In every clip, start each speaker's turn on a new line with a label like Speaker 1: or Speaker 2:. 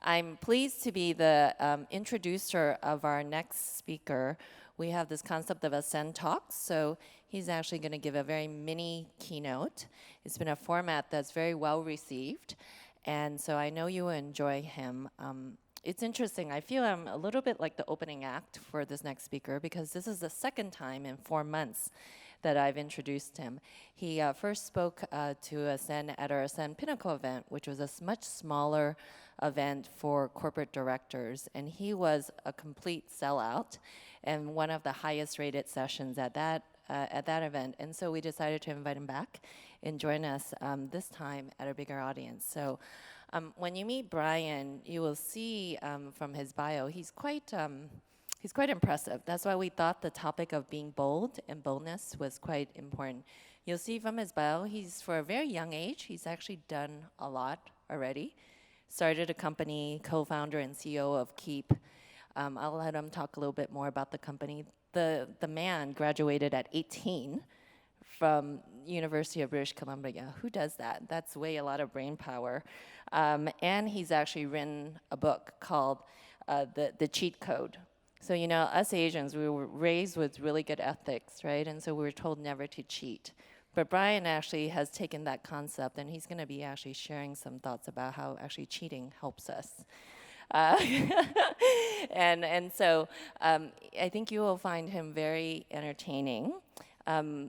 Speaker 1: I'm pleased to be the introducer of our next speaker. We have this concept of Ascend Talks, so he's actually going to give a very mini keynote. It's been a format that's very well received, and so I know you will enjoy him. It's interesting, I feel I'm a little bit like the opening act for this next speaker because this is the second time in 4 months that I've introduced him. He first spoke to Ascend at our Ascend Pinnacle event, which was a much smaller event for corporate directors, and he was a complete sellout and one of the highest rated sessions at that event. And so we decided to invite him back and join us this time at a bigger audience. So when you meet Brian, you will see from his bio, he's quite impressive. That's why we thought the topic of being bold and boldness was quite important. You'll see from his bio, for a very young age, he's actually done a lot already. Started a company, co-founder and CEO of Keep. I'll let him talk a little bit more about the company. The man graduated at 18 from University of British Columbia. Who does that? That's way a lot of brain power. And he's actually written a book called The Cheat Code. So, you know, us Asians, we were raised with really good ethics, right? And so we were told never to cheat. But Brian actually has taken that concept, and he's going to be actually sharing some thoughts about how actually cheating helps us. And so I think you will find him very entertaining. I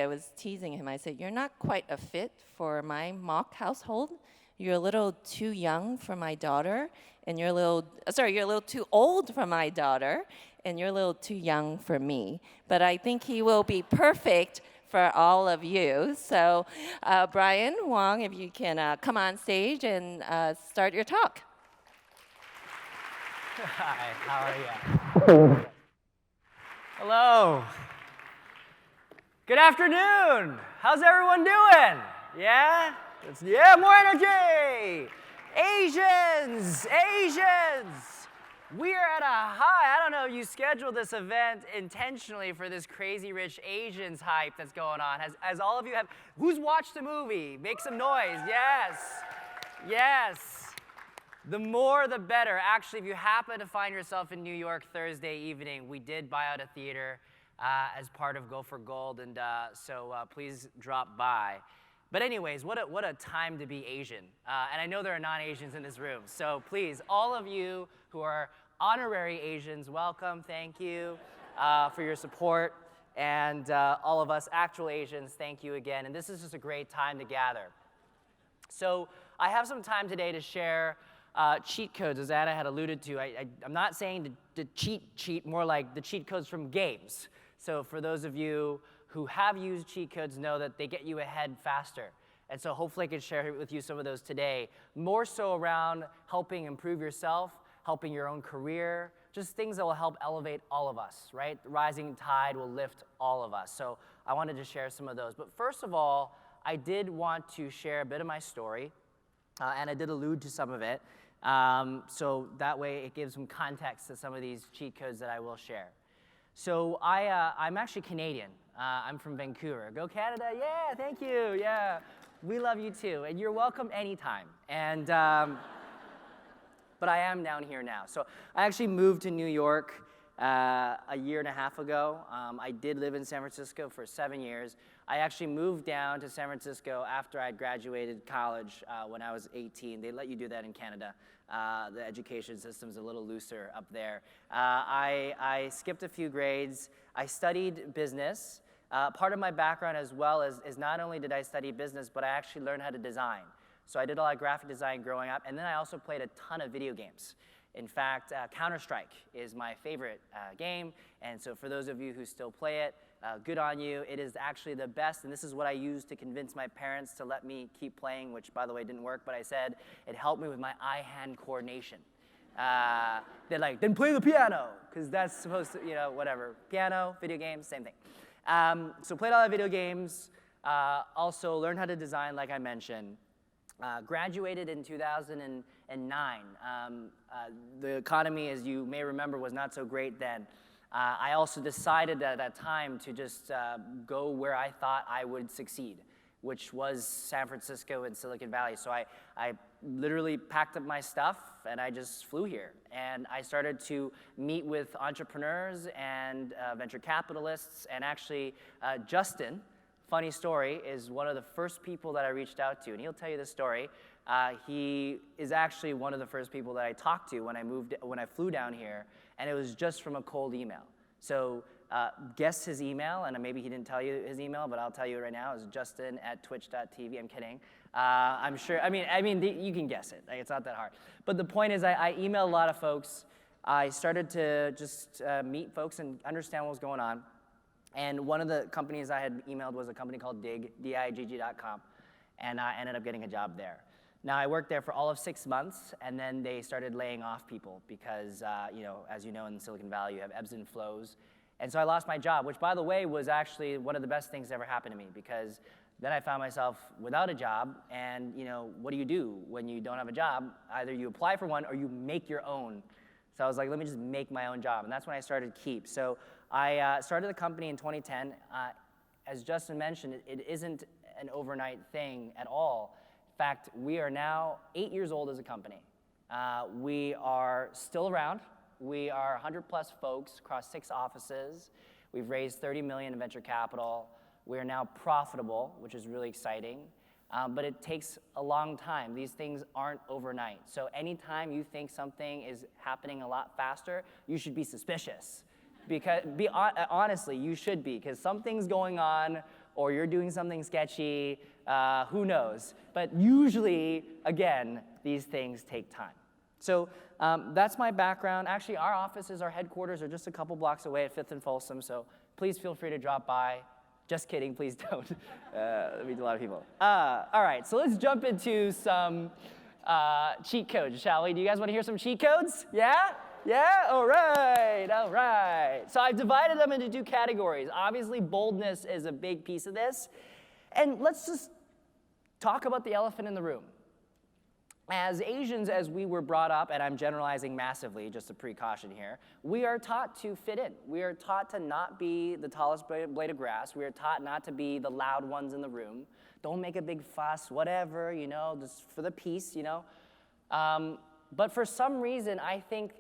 Speaker 1: was teasing him. I said, "You're not quite a fit for my mock household. You're a little too young for my daughter, and you're a little too old for my daughter, and you're a little too young for me. But I think he will be perfect for all of you." So Brian, Wong, if you can come on stage and start your talk.
Speaker 2: Hi, how are you? Hello. Good afternoon. How's everyone doing? Yeah? More energy! Asians! We are at a high. I don't know if you scheduled this event intentionally for this crazy rich Asians hype that's going on. As all of you have, who's watched the movie? Make some noise. Yes. The more, the better. Actually, if you happen to find yourself in New York Thursday evening, we did buy out a theater as part of Go for Gold, and so please drop by. But anyways, what a time to be Asian. And I know there are non-Asians in this room, so please, all of you who are honorary Asians, welcome, thank you for your support. And all of us actual Asians, thank you again. And this is just a great time to gather. So I have some time today to share cheat codes, as Anna had alluded to. I'm not saying to cheat, more like the cheat codes from games. So for those of you who have used cheat codes, know that they get you ahead faster. And so hopefully I can share with you some of those today, more so around helping improve yourself, helping your own career, just things that will help elevate all of us, right? The rising tide will lift all of us. So I wanted to share some of those. But first of all, I did want to share a bit of my story, and I did allude to some of it. So that way it gives some context to some of these cheat codes that I will share. So I'm actually Canadian. I'm from Vancouver. Go Canada, yeah, thank you, yeah. We love you too, and you're welcome anytime. And, but I am down here now. So I actually moved to New York a year and a half ago. I did live in San Francisco for 7 years. I actually moved down to San Francisco after I graduated college when I was 18. They let you do that in Canada. The education system's a little looser up there. I skipped a few grades. I studied business. Part of my background as well is not only did I study business, but I actually learned how to design. So I did a lot of graphic design growing up, and then I also played a ton of video games. In fact, Counter-Strike is my favorite game, and so for those of you who still play it, good on you. It is actually the best, and this is what I used to convince my parents to let me keep playing, which, by the way, didn't work, but I said it helped me with my eye-hand coordination. They're like, then play the piano, because that's supposed to, you know, whatever. Piano, video games, same thing. So played a lot of video games, also learned how to design, like I mentioned. Graduated in 2009. The economy, as you may remember, was not so great then. I also decided at that time to just go where I thought I would succeed. which was San Francisco and Silicon Valley. So I literally packed up my stuff and I just flew here. And I started to meet with entrepreneurs and venture capitalists. And actually, Justin, funny story, is one of the first people that I reached out to. And he'll tell you this story. He is actually one of the first people that I talked to when I flew down here. And it was just from a cold email. So guess his email, and maybe he didn't tell you his email, but I'll tell you right now. It's justin@twitch.tv. I'm kidding. I'm sure. I mean, you can guess it. Like, it's not that hard. But the point is, I emailed a lot of folks. I started to just meet folks and understand what was going on. And one of the companies I had emailed was a company called digg.com, and I ended up getting a job there. Now, I worked there for all of 6 months, and then they started laying off people because, as you know, in Silicon Valley, you have ebbs and flows. And so I lost my job, which, by the way, was actually one of the best things that ever happened to me, because then I found myself without a job, and what do you do when you don't have a job? Either you apply for one or you make your own. So I was like, let me just make my own job, and that's when I started Keep. So I started the company in 2010. As Justin mentioned, it isn't an overnight thing at all. In fact, we are now 8 years old as a company. We are still around. We are 100 plus folks across 6 offices. We've raised $30 million in venture capital. We are now profitable, which is really exciting. But it takes a long time. These things aren't overnight. So anytime you think something is happening a lot faster, you should be suspicious. Because honestly, you should be, because something's going on, or you're doing something sketchy, who knows? But usually, again, these things take time. So that's my background. Actually, our offices, our headquarters are just a couple blocks away at 5th and Folsom, so please feel free to drop by. Just kidding, please don't. That means a lot of people. All right, so let's jump into some cheat codes, shall we? Do you guys want to hear some cheat codes? Yeah? Yeah? All right, all right. So I've divided them into 2 categories. Obviously, boldness is a big piece of this. And let's just talk about the elephant in the room. As Asians, as we were brought up, and I'm generalizing massively, just a precaution here, we are taught to fit in. We are taught to not be the tallest blade of grass. We are taught not to be the loud ones in the room. Don't make a big fuss, whatever, just for the peace, But for some reason, I think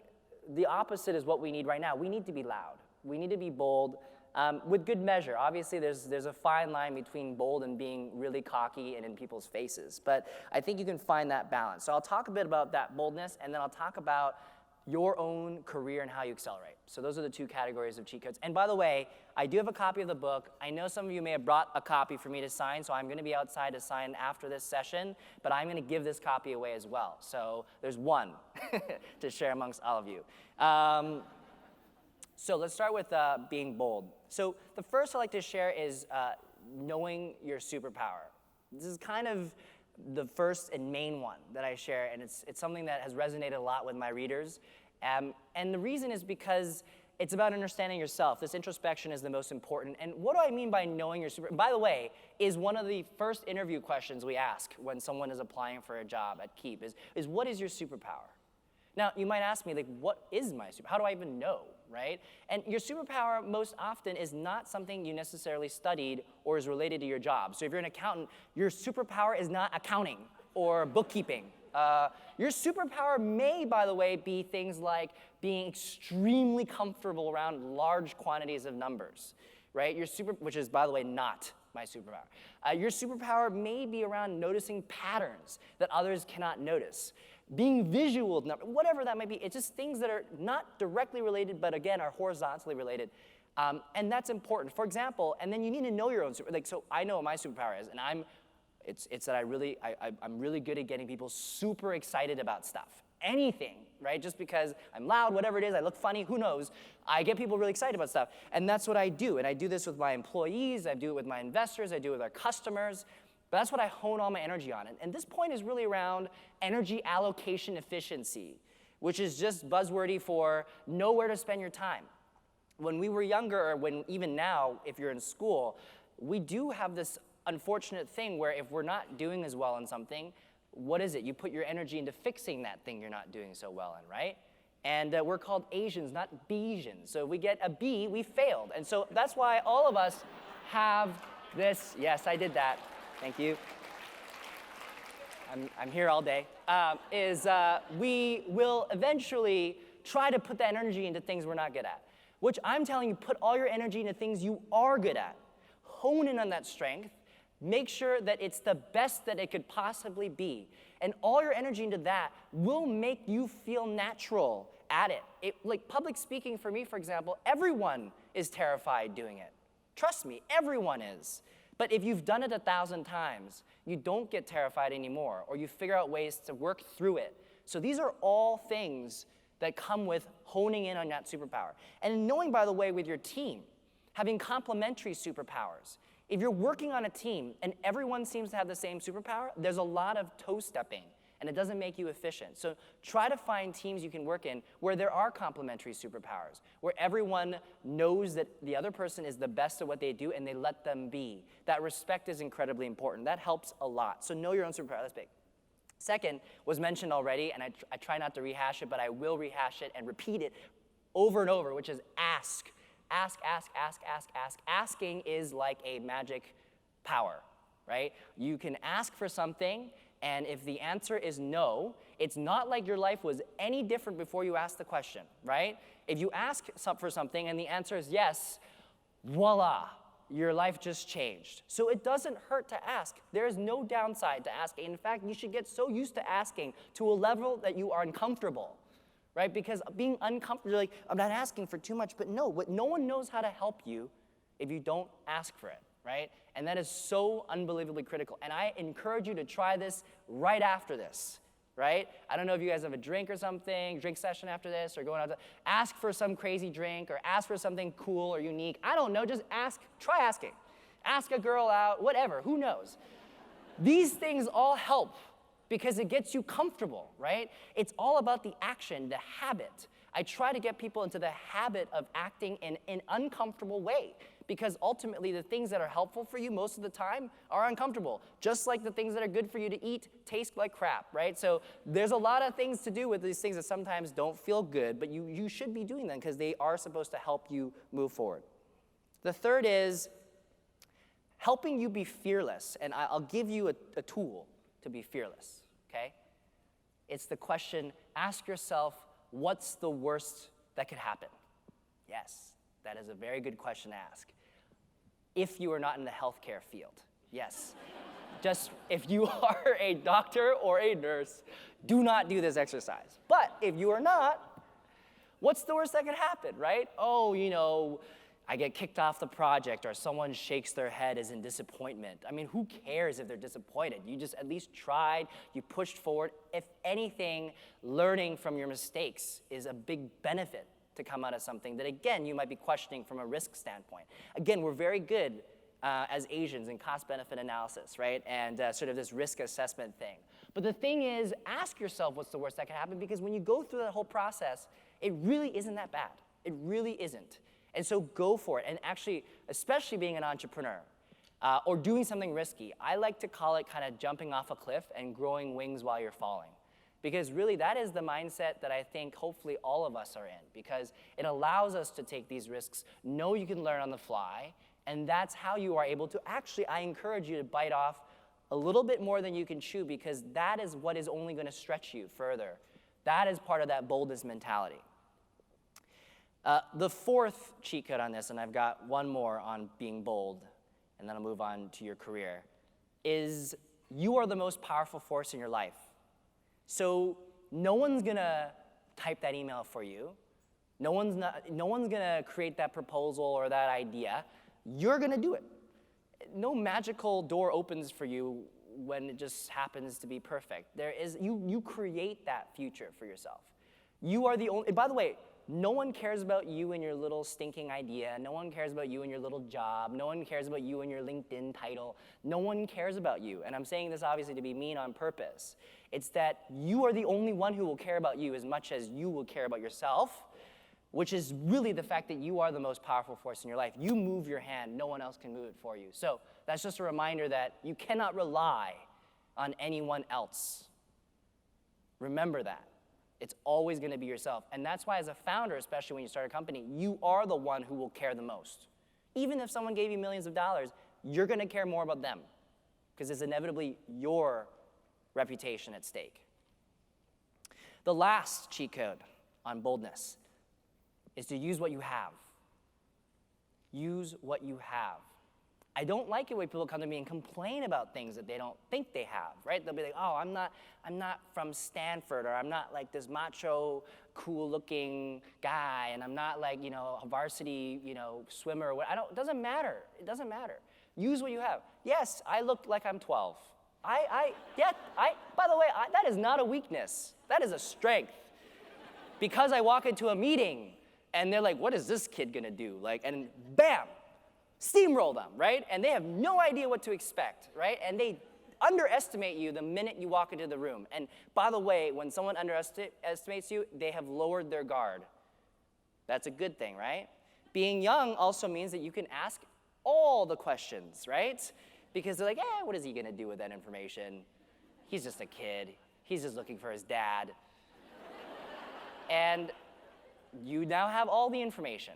Speaker 2: the opposite is what we need right now. We need to be loud. We need to be bold. With good measure. Obviously, there's a fine line between bold and being really cocky and in people's faces. But I think you can find that balance. So I'll talk a bit about that boldness, and then I'll talk about your own career and how you accelerate. So those are the 2 categories of cheat codes. And by the way, I do have a copy of the book. I know some of you may have brought a copy for me to sign, so I'm going to be outside to sign after this session, but I'm going to give this copy away as well. So there's one to share amongst all of you. So let's start with being bold. So the first I'd like to share is knowing your superpower. This is kind of the first and main one that I share, and it's something that has resonated a lot with my readers. And the reason is because it's about understanding yourself. This introspection is the most important. And what do I mean by knowing your superpower? By the way, is one of the first interview questions we ask when someone is applying for a job at Keep is what is your superpower? Now, you might ask me, what is my superpower? How do I even know, right? And your superpower most often is not something you necessarily studied or is related to your job. So if you're an accountant, your superpower is not accounting or bookkeeping. Your superpower may, by the way, be things like being extremely comfortable around large quantities of numbers, right? Which is, by the way, not my superpower. Your superpower may be around noticing patterns that others cannot notice. Being visual, whatever that might be, it's just things that are not directly related, but again, are horizontally related. And that's important. For example, and then you need to know your own so I know what my superpower is, and it's that I'm really good at getting people super excited about stuff. Anything, right? Just because I'm loud, whatever it is, I look funny, who knows? I get people really excited about stuff. And that's what I do. And I do this with my employees, I do it with my investors, I do it with our customers. But that's what I hone all my energy on. And this point is really around energy allocation efficiency, which is just buzzwordy for know where to spend your time. When we were younger, or even now, if you're in school, we do have this unfortunate thing where if we're not doing as well in something, what is it? You put your energy into fixing that thing you're not doing so well in, right? And we're called Asians, not Bayesians. So if we get a B, we failed. And so that's why all of us have this, yes, I did that.
Speaker 3: thank you. I'm here all day, we will eventually try to put that energy into things we're not good at, which I'm telling you, put all your energy into things you are good at. Hone in on that strength. Make sure that it's the best that it could possibly be. And all your energy into that will make you feel natural at it. Like public speaking for me, for example, everyone is terrified doing it. Trust me, everyone is. But if you've done it 1,000 times, you don't get terrified anymore, or you figure out ways to work through it. So these are all things that come with honing in on that superpower. And knowing, by the way, with your team, having complementary superpowers. If you're working on a team and everyone seems to have the same superpower, there's a lot of toe stepping, and it doesn't make you efficient. So try to find teams you can work in where there are complementary superpowers, where everyone knows that the other person is the best at what they do and they let them be. That respect is incredibly important. That helps a lot. So know your own superpower. That's big. Second was mentioned already, and I try not to rehash it, but I will rehash it and repeat it over and over, which is ask. Ask, ask, ask, ask, ask. Asking is like a magic power, right? You can ask for something, and if the answer is no, it's not like your life was any different before you asked the question, right? If you ask for something and the answer is yes, voila, your life just changed. So it doesn't hurt to ask. There is no downside to asking. In fact, you should get so used to asking to a level that you are uncomfortable. Right? Because being uncomfortable, like, I'm not asking for too much, but no one knows how to help you if you don't ask for it, right? And that is so unbelievably critical. And I encourage you to try this right after this, right? I don't know if you guys have a drink or something, drink session after this, or going out to ask for some crazy drink, or ask for something cool or unique. I don't know, just ask, try asking. Ask a girl out, whatever, who knows? These things all help, because it gets you comfortable, right? It's all about the action, the habit. I try to get people into the habit of acting in an uncomfortable way, because ultimately the things that are helpful for you most of the time are uncomfortable. Just like the things that are good for you to eat taste like crap, right? So there's a lot of things to do with these things that sometimes don't feel good, but you should be doing them because they are supposed to help you move forward. The third is helping you be fearless, and I'll give you a tool to be fearless, okay? It's the question, ask yourself, what's the worst that could happen? Yes, that is a very good question to ask. If you are not in the healthcare field, yes. Just if you are a doctor or a nurse, do not do this exercise. But if you are not, what's the worst that could happen, right? Oh, I get kicked off the project, or someone shakes their head as in disappointment. I mean, who cares if they're disappointed? You just at least tried, you pushed forward. If anything, learning from your mistakes is a big benefit to come out of something that, again, you might be questioning from a risk standpoint. Again, we're very good as Asians in cost-benefit analysis, right? And sort of this risk assessment thing. But the thing is, ask yourself what's the worst that could happen, because when you go through that whole process, it really isn't that bad. It really isn't. And so go for it. And actually, especially being an entrepreneur or doing something risky, I like to call it kind of jumping off a cliff and growing wings while you're falling. Because really, that is the mindset that I think hopefully all of us are in, because it allows us to take these risks, know you can learn on the fly, and that's how you are able to actually, I encourage you to bite off a little bit more than you can chew, because that is what is only going to stretch you further. That is part of that boldness mentality. The fourth cheat code on this, and I've got one more on being bold, and then I'll move on to your career, is you are the most powerful force in your life. So no one's gonna type that email for you. No one's gonna create that proposal or that idea. You're gonna do it. No magical door opens for you when it just happens to be perfect. You create that future for yourself. You are the only, and by the way, no one cares about you and your little stinking idea. No one cares about you and your little job. No one cares about you and your LinkedIn title. No one cares about you. And I'm saying this obviously to be mean on purpose. It's that you are the only one who will care about you as much as you will care about yourself, which is really the fact that you are the most powerful force in your life. You move your hand. No one else can move it for you. So that's just a reminder that you cannot rely on anyone else. Remember that. It's always going to be yourself. And that's why as a founder, especially when you start a company, you are the one who will care the most. Even if someone gave you millions of dollars, you're going to care more about them. because it's inevitably your reputation at stake. The last cheat code on boldness is to use what you have. Use what you have. I don't like it when people come to me and complain about things that they don't think they have, right? They'll be like, oh, I'm not from Stanford, or I'm not like this macho, cool-looking guy, and I'm not like, a varsity, swimmer. Or what. It doesn't matter. It doesn't matter. Use what you have. Yes, I look like I'm 12. By the way, that is not a weakness. That is a strength. Because I walk into a meeting, and they're like, what is this kid gonna do? And bam, steamroll them, right? And they have no idea what to expect, right? And they underestimate you the minute you walk into the room. And by the way, when someone underestimates you, they have lowered their guard. That's a good thing, right? Being young also means that you can ask all the questions, right? Because they're like, what is he gonna do with that information? He's just a kid. He's just looking for his dad. And you now have all the information.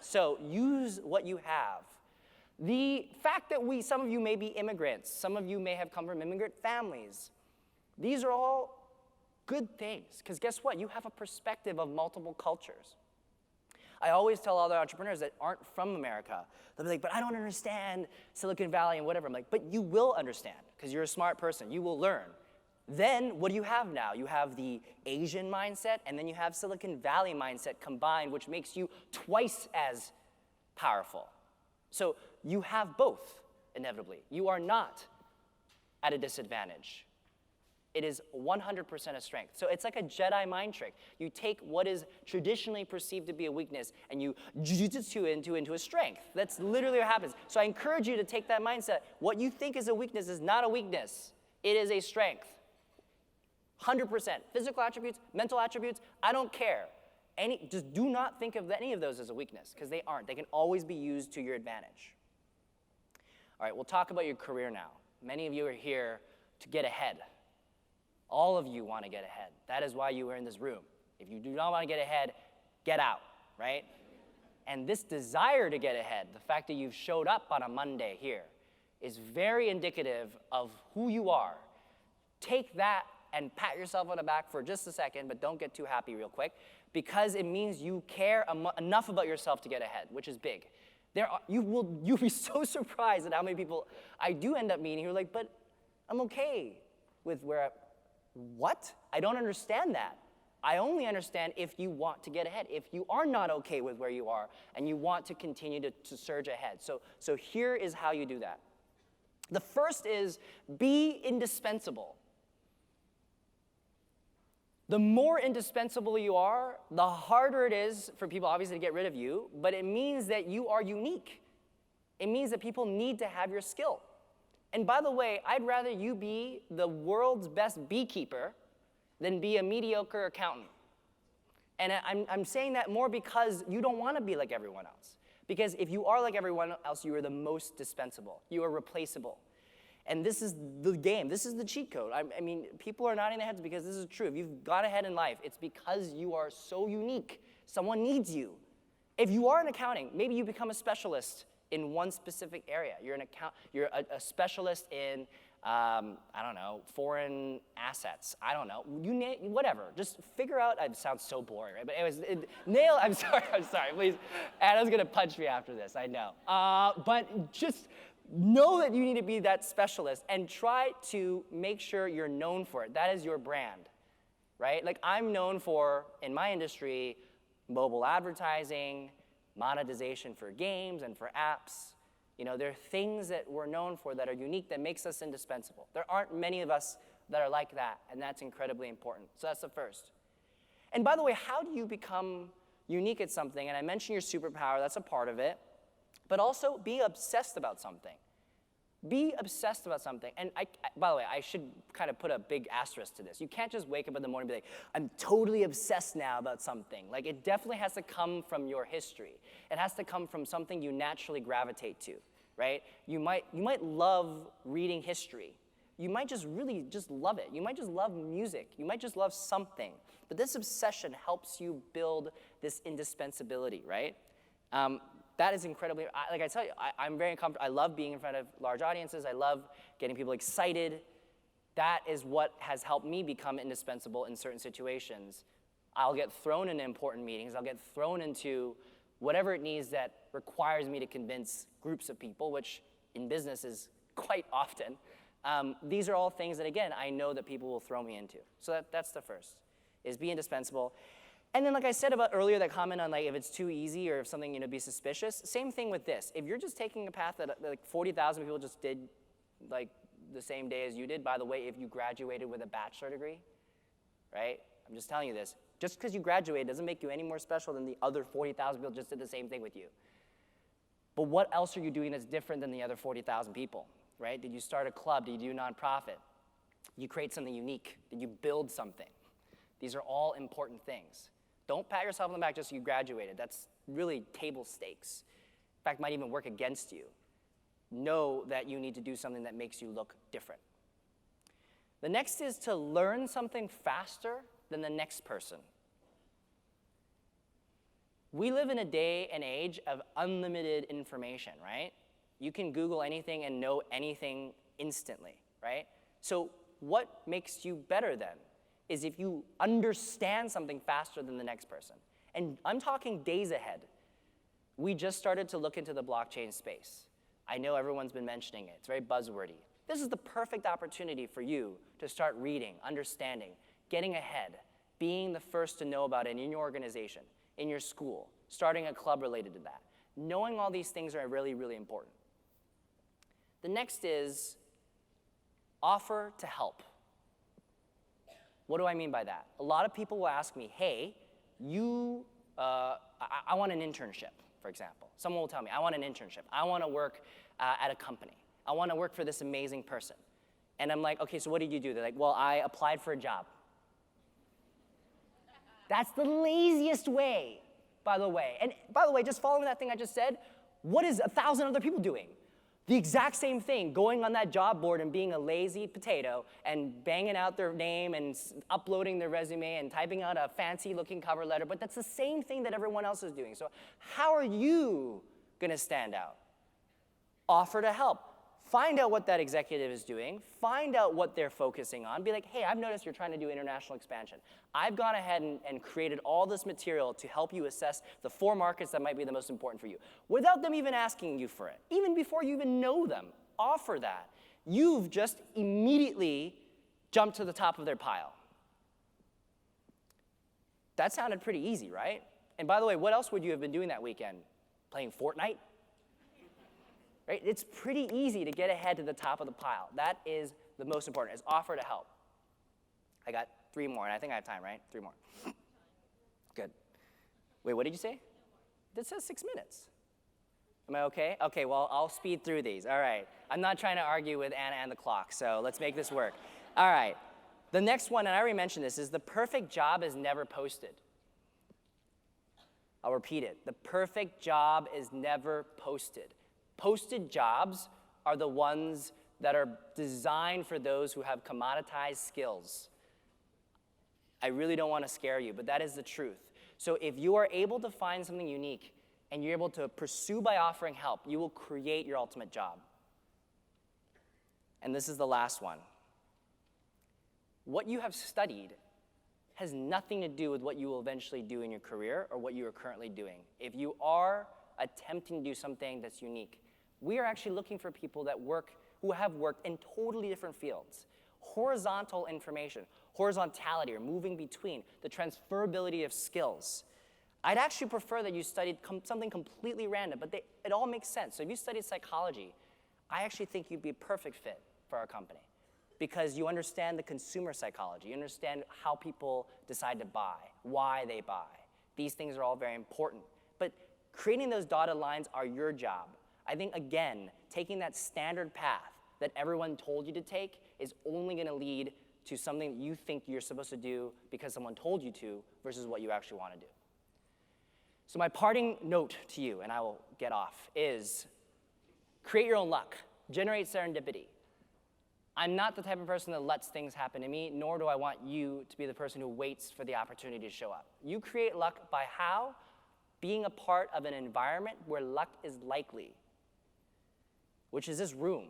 Speaker 3: So use what you have. The fact that some of you may be immigrants, some of you may have come from immigrant families, these are all good things, because guess what? You have a perspective of multiple cultures. I always tell other entrepreneurs that aren't from America, they'll be like, but I don't understand Silicon Valley and whatever. I'm like, but you will understand, because you're a smart person. You will learn. Then what do you have now? You have the Asian mindset, and then you have Silicon Valley mindset combined, which makes you twice as powerful. So you have both, inevitably. You are not at a disadvantage. It is 100% a strength. So it's like a Jedi mind trick. You take what is traditionally perceived to be a weakness, and you jujutsu into a strength. That's literally what happens. So I encourage you to take that mindset. What you think is a weakness is not a weakness. It is a strength. 100%. Physical attributes, mental attributes, I don't care. Just do not think of any of those as a weakness, because they aren't. They can always be used to your advantage. All right, we'll talk about your career now. Many of you are here to get ahead. All of you want to get ahead. That is why you are in this room. If you do not want to get ahead, get out, right? And this desire to get ahead, the fact that you've showed up on a Monday here, is very indicative of who you are. Take that and pat yourself on the back for just a second, but don't get too happy real quick, because it means you care enough about yourself to get ahead, which is big. You'll be so surprised at how many people I do end up meeting who are like, but I'm okay with what? I don't understand that. I only understand if you want to get ahead, if you are not okay with where you are and you want to continue to surge ahead. So here is how you do that. The first is be indispensable. The more indispensable you are, the harder it is for people, obviously, to get rid of you, but it means that you are unique. It means that people need to have your skill. And by the way, I'd rather you be the world's best beekeeper than be a mediocre accountant. And I'm saying that more because you don't want to be like everyone else. Because if you are like everyone else, you are the most dispensable. You are replaceable. And this is the game. This is the cheat code. I mean, people are nodding their heads because this is true. If you've got ahead in life, it's because you are so unique. Someone needs you. If you are in accounting, maybe you become a specialist in one specific area. You're a specialist in, I don't know, foreign assets. I don't know. Whatever. Just figure out. It sounds so boring, right? But anyways, I'm sorry, please. Anna's going to punch me after this, I know. But just know that you need to be that specialist and try to make sure you're known for it. That is your brand, right? Like I'm known for, in my industry, mobile advertising, monetization for games and for apps. There are things that we're known for that are unique that makes us indispensable. There aren't many of us that are like that, and that's incredibly important. So that's the first. And by the way, how do you become unique at something? And I mentioned your superpower, that's a part of it. But also be obsessed about something. Be obsessed about something. And by the way, I should kind of put a big asterisk to this. You can't just wake up in the morning and be like, I'm totally obsessed now about something. Like it definitely has to come from your history. It has to come from something you naturally gravitate to, right? You might love reading history. You might just really just love it. You might just love music. You might just love something. But this obsession helps you build this indispensability, right? That is incredibly, like I tell you, I'm very comfortable. I love being in front of large audiences. I love getting people excited. That is what has helped me become indispensable in certain situations. I'll get thrown into important meetings. I'll get thrown into whatever it needs that requires me to convince groups of people, which in business is quite often. These are all things that, again, I know that people will throw me into. So that's the first, is be indispensable. And then, like I said about earlier, that comment on like if it's too easy or if something, be suspicious. Same thing with this. If you're just taking a path that like 40,000 people just did like the same day as you did, by the way, if you graduated with a bachelor degree, right? I'm just telling you this. Just because you graduated doesn't make you any more special than the other 40,000 people just did the same thing with you. But what else are you doing that's different than the other 40,000 people, right? Did you start a club? Did you do a nonprofit? Did you create something unique? Did you build something? These are all important things. Don't pat yourself on the back just so you graduated. That's really table stakes. In fact, might even work against you. Know that you need to do something that makes you look different. The next is to learn something faster than the next person. We live in a day and age of unlimited information, right? You can Google anything and know anything instantly, right? So what makes you better then is if you understand something faster than the next person. And I'm talking days ahead. We just started to look into the blockchain space. I know everyone's been mentioning it. It's very buzzwordy. This is the perfect opportunity for you to start reading, understanding, getting ahead, being the first to know about it in your organization, in your school, starting a club related to that. Knowing all these things are really, really important. The next is offer to help. What do I mean by that? A lot of people will ask me, hey, I want an internship, for example. Someone will tell me, I want an internship. I want to work at a company. I want to work for this amazing person. And I'm like, okay, so what did you do? They're like, well, I applied for a job. That's the laziest way, by the way. And by the way, just following that thing I just said, what is 1,000 other people doing? The exact same thing, going on that job board and being a lazy potato and banging out their name and uploading their resume and typing out a fancy looking cover letter, but that's the same thing that everyone else is doing. So how are you gonna stand out? Offer to help. Find out what that executive is doing. Find out what they're focusing on. Be like, hey, I've noticed you're trying to do international expansion. I've gone ahead and created all this material to help you assess the 4 markets that might be the most important for you, without them even asking you for it. Even before you even know them, offer that. You've just immediately jumped to the top of their pile. That sounded pretty easy, right? And by the way, what else would you have been doing that weekend? Playing Fortnite? Right? It's pretty easy to get ahead to the top of the pile. That is the most important, is offer to help. I got 3 more, and I think I have time, right? 3 more. Good. Wait, what did you say? This says 6 minutes. Am I okay? Okay, well, I'll speed through these. All right. I'm not trying to argue with Anna and the clock, so let's make this work. All right. The next one, and I already mentioned this, is the perfect job is never posted. I'll repeat it. The perfect job is never posted. Posted jobs are the ones that are designed for those who have commoditized skills. I really don't want to scare you, but that is the truth. So if you are able to find something unique and you're able to pursue by offering help, you will create your ultimate job. And this is the last one. What you have studied has nothing to do with what you will eventually do in your career or what you are currently doing. If you are attempting to do something that's unique, we are actually looking for people that who have worked in totally different fields. Horizontal information, horizontality, or moving between, the transferability of skills. I'd actually prefer that you studied something completely random, but it all makes sense. So if you studied psychology, I actually think you'd be a perfect fit for our company because you understand the consumer psychology. You understand how people decide to buy, why they buy. These things are all very important. But creating those dotted lines are your job. I think, again, taking that standard path that everyone told you to take is only going to lead to something that you think you're supposed to do because someone told you to versus what you actually want to do. So my parting note to you, and I will get off, is create your own luck. Generate serendipity. I'm not the type of person that lets things happen to me, nor do I want you to be the person who waits for the opportunity to show up. You create luck by how? being a part of an environment where luck is likely, which is this room.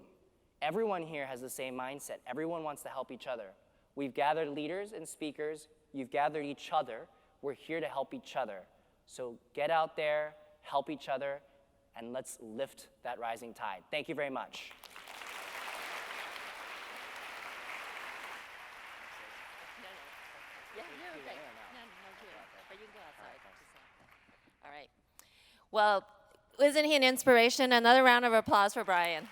Speaker 3: Everyone here has the same mindset. Everyone wants to help each other. We've gathered leaders and speakers. You've gathered each other. We're here to help each other. So get out there, help each other, and let's lift that rising tide. Thank you very much.
Speaker 1: Yeah, you're okay. No, good. But you can go outside. All right. Well, isn't he an inspiration? Another round of applause for Brian.